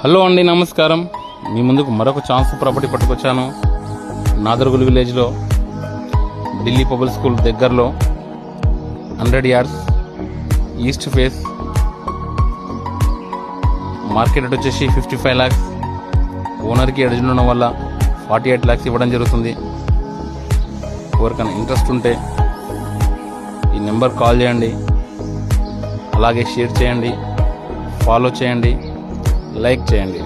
Hello అండి, నమస్కారం. మీ ముందుకు మరొక ఛాన్స్ ప్రాపర్టీ పట్టుకొచ్చాను. నాదర్గుల్ విలేజ్లో ఢిల్లీ పబ్లిక్ స్కూల్ దగ్గరలో 100 yards east face. Market rate వచ్చేసి 55 lakhs. ఓనర్కి అర్జెంట్ ఉండడం వల్ల 48 lakhs ఇవ్వడం జరుగుతుంది. ఎవరికైనా ఇంట్రెస్ట్ ఉంటే ఈ నెంబర్ కాల్ చేయండి, అలాగే షేర్ చేయండి, ఫాలో చేయండి, లైక్ చేయండి.